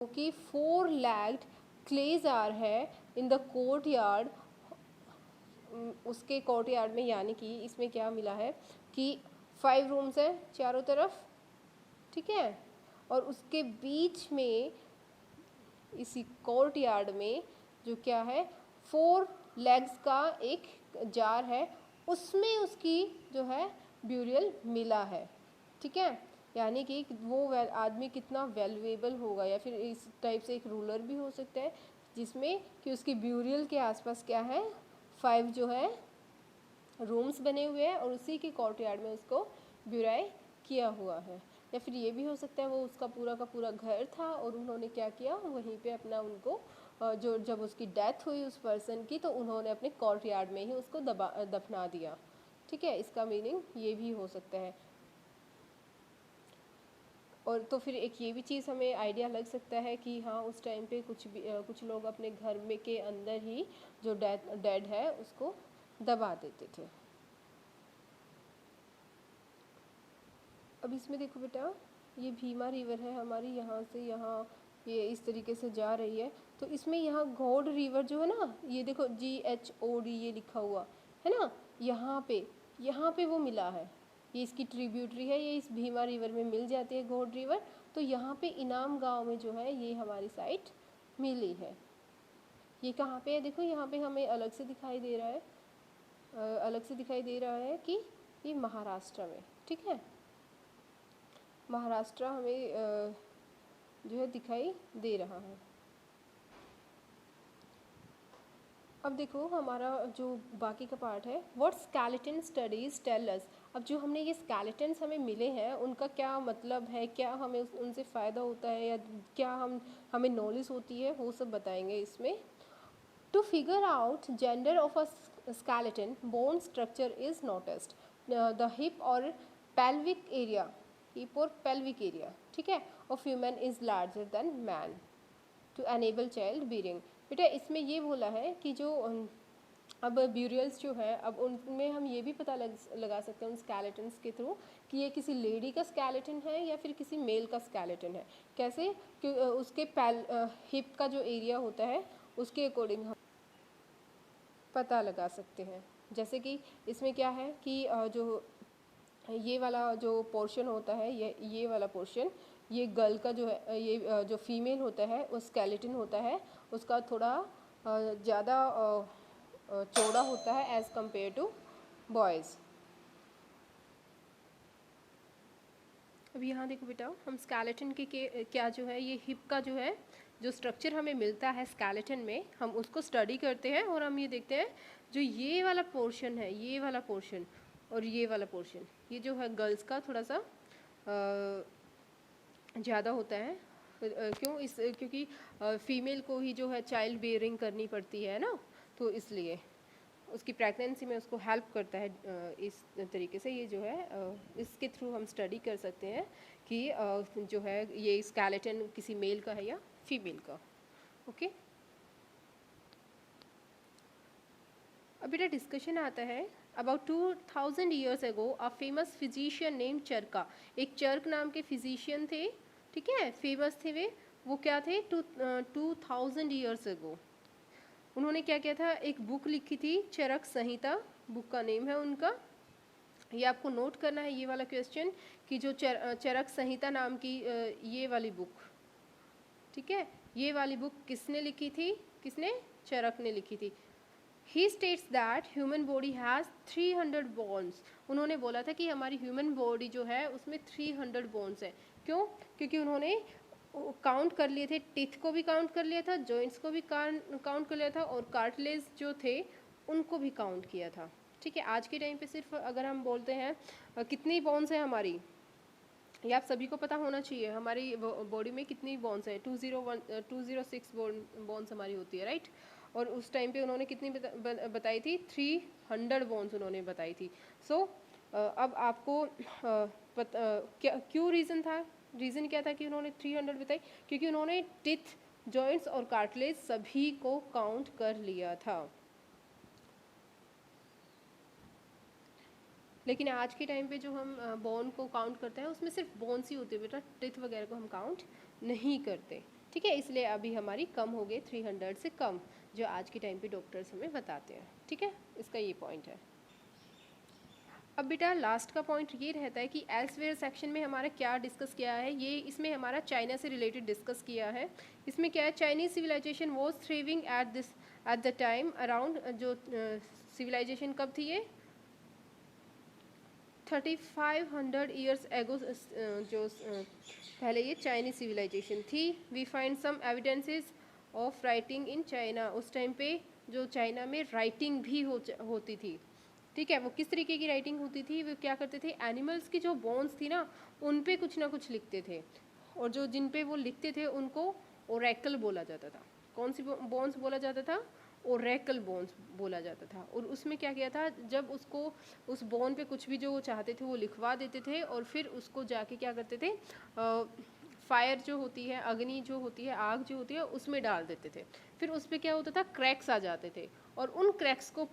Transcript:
कि 4-legged क्लेजार है in the court yard, उसके कोर्ट यार्ड में, यानी कि इसमें क्या मिला है कि 5 रूम्स हैं चारों तरफ, ठीक है, और उसके बीच में इसी कोर्ट यार्ड में जो क्या है 4 लेग्स का एक जार है, उसमें उसकी जो है ब्यूरियल मिला है, ठीक है। यानी कि वो आदमी कितना वैल्यूएबल होगा, या फिर इस टाइप से एक रूलर भी हो सकता है जिसमें कि उसकी ब्यूरियल के आसपास क्या है 5 जो है रूम्स बने हुए हैं और उसी के कोर्टयार्ड में उसको ब्यूराई किया हुआ है। या फिर ये भी हो सकता है वो उसका पूरा का पूरा घर था और उन्होंने क्या किया वहीं पे अपना उनको जो जब उसकी डेथ हुई उस पर्सन की तो उन्होंने अपने कोर्टयार्ड में ही उसको दफना दिया, ठीक है। इसका मीनिंग ये भी हो सकता है। और तो फिर एक ये भी चीज़ हमें आइडिया लग सकता है कि हाँ उस टाइम पे कुछ लोग अपने घर में के अंदर ही जो डेड है उसको दबा देते थे। अब इसमें देखो बेटा, ये भीमा रिवर है हमारी, यहाँ से यहाँ ये इस तरीके से जा रही है, तो इसमें यहाँ घोड़ रिवर जो है ना, ये देखो GHOD ये लिखा हुआ है ना, यहाँ पे वो मिला है, ये इसकी ट्रिब्यूटरी है, ये इस भीमा रिवर में मिल जाती है घोड़ रिवर। तो यहाँ पे इनाम गांव में जो है ये हमारी साइट मिली है। ये कहाँ पे है देखो, यहाँ पे हमें अलग से दिखाई दे रहा है, अलग से दिखाई दे रहा है कि ये महाराष्ट्र में, ठीक है, महाराष्ट्र हमें जो है दिखाई दे रहा है। अब देखो हमारा जो बाकी का पार्ट है, what skeleton studies tell us. अब जो हमने ये स्केलेटन्स हमें मिले हैं उनका क्या मतलब है, क्या हमें उनसे फ़ायदा होता है या क्या हमें नॉलेज होती है, वो सब बताएंगे इसमें। To figure out gender of a skeleton, bone structure is noticed. The hip or pelvic area, hip और pelvic area, ठीक है, of human is larger than man to enable child bearing। बेटा इसमें ये बोला है कि जो अब ब्यूरियल्स जो है अब उनमें हम ये भी पता लगा सकते हैं उन स्केलेटन्स के थ्रू कि ये किसी लेडी का स्केलेटन है या फिर किसी मेल का स्केलेटन है। कैसे कि उसके हिप का जो एरिया होता है उसके अकॉर्डिंग हम पता लगा सकते हैं। जैसे कि इसमें क्या है कि जो ये वाला जो पोर्शन होता है, ये वाला पोर्शन, ये गर्ल का जो है, ये जो फीमेल होता है वो स्केलेटन होता है उसका थोड़ा ज़्यादा चौड़ा होता है एज़ कम्पेयर टू बॉयज़। अब यहाँ देखो बेटा, हम स्केलेटन के क्या जो है ये हिप का जो है जो स्ट्रक्चर हमें मिलता है स्केलेटन में, हम उसको स्टडी करते हैं और हम ये देखते हैं जो ये वाला पोर्शन है, ये वाला पोर्शन और ये वाला पोर्शन, ये जो है गर्ल्स का थोड़ा सा ज़्यादा होता है। क्योंकि फीमेल को ही जो है चाइल्ड बेयरिंग करनी पड़ती है ना, तो इसलिए उसकी प्रेगनेंसी में उसको हेल्प करता है। इस तरीके से ये जो है इसके थ्रू हम स्टडी कर सकते हैं कि जो है ये स्केलेटन किसी मेल का है या फीमेल का। ओके, अब बेटा डिस्कशन आता है about 2000 years ago a famous physician name Charaka. एक चर्क नाम के फिजिशियन थे, ठीक है, फेमस थे वो क्या थे 2000 ईयर्स एगो। उन्होंने क्या किया था, एक बुक लिखी थी चरक संहिता, बुक का नेम है उनका। ये आपको नोट करना है ये वाला क्वेश्चन कि जो चरक संहिता नाम की ये वाली बुक, ठीक है, ये वाली बुक किसने लिखी थी, किसने, चरक ने लिखी थी। He states that human body has 300 bones। उन्होंने बोला था कि हमारी ह्यूमन बॉडी जो है उसमें 300 बोन्स है। क्यों, क्योंकि उन्होंने काउंट कर लिए थे, टीथ को भी काउंट कर लिया था, जॉइंट्स को भी काउंट कर लिया था और कार्टिलेज जो थे उनको भी काउंट किया था, ठीक है। आज के टाइम पे सिर्फ अगर हम बोलते हैं कितनी बोन्स है हमारी, ये आप सभी को पता होना चाहिए हमारी बॉडी में कितनी बोन्स है, 206 बोन्स हमारी होती है, राइट। और उस टाइम पे उन्होंने कितनी बताई थी, 300 बोन्स उन्होंने बताई थी। सो अब आपको क्यों रीज़न क्या था कि उन्होंने 300 बताई, क्योंकि उन्होंने टिथ, जॉइंट्स और कार्टिलेज सभी को काउंट कर लिया था। लेकिन आज के टाइम पे जो हम बोन को काउंट करते हैं उसमें सिर्फ बोन्स ही होते हैं बेटा, टिथ वगैरह को हम काउंट नहीं करते, ठीक है, इसलिए अभी हमारी कम हो गई 300 से कम, जो आज के टाइम पे डॉक्टर्स हमें बताते हैं। ठीक है, इसका ये पॉइंट है। अब बेटा लास्ट का पॉइंट ये रहता है कि एल्सवेयर सेक्शन में हमारा क्या डिस्कस किया है, ये इसमें हमारा चाइना से रिलेटेड डिस्कस किया है। इसमें क्या है, Chinese civilization was thriving at the time around, जो सिविलाइजेशन कब थी ये 3500 ईयर्स एगो, जो पहले ये चाइनीज सिविलाइजेशन थी। We find some evidences of writing in China, उस टाइम पे जो चाइना में राइटिंग भी होती थी। ठीक है, वो किस तरीके की राइटिंग होती थी, वो क्या करते थे, एनिमल्स की जो बोन्स थी ना उन पे कुछ ना कुछ लिखते थे, और जो जिन पे वो लिखते थे उनको ओरेकल बोला जाता था। कौन सी बोन्स बोला जाता था, ओरेकल बोन्स बोला जाता था। और उसमें क्या किया था, जब उसको उस बोन पे कुछ भी जो वो चाहते थे वो लिखवा देते थे, और फिर उसको जाके क्या करते थे, फायर जो होती है, अग्नि जो होती है, आग जो होती है, उसमें डाल देते थे। फिर उस पर क्या होता था, क्रैक्स आ जाते थे, और उन क्रैक्स को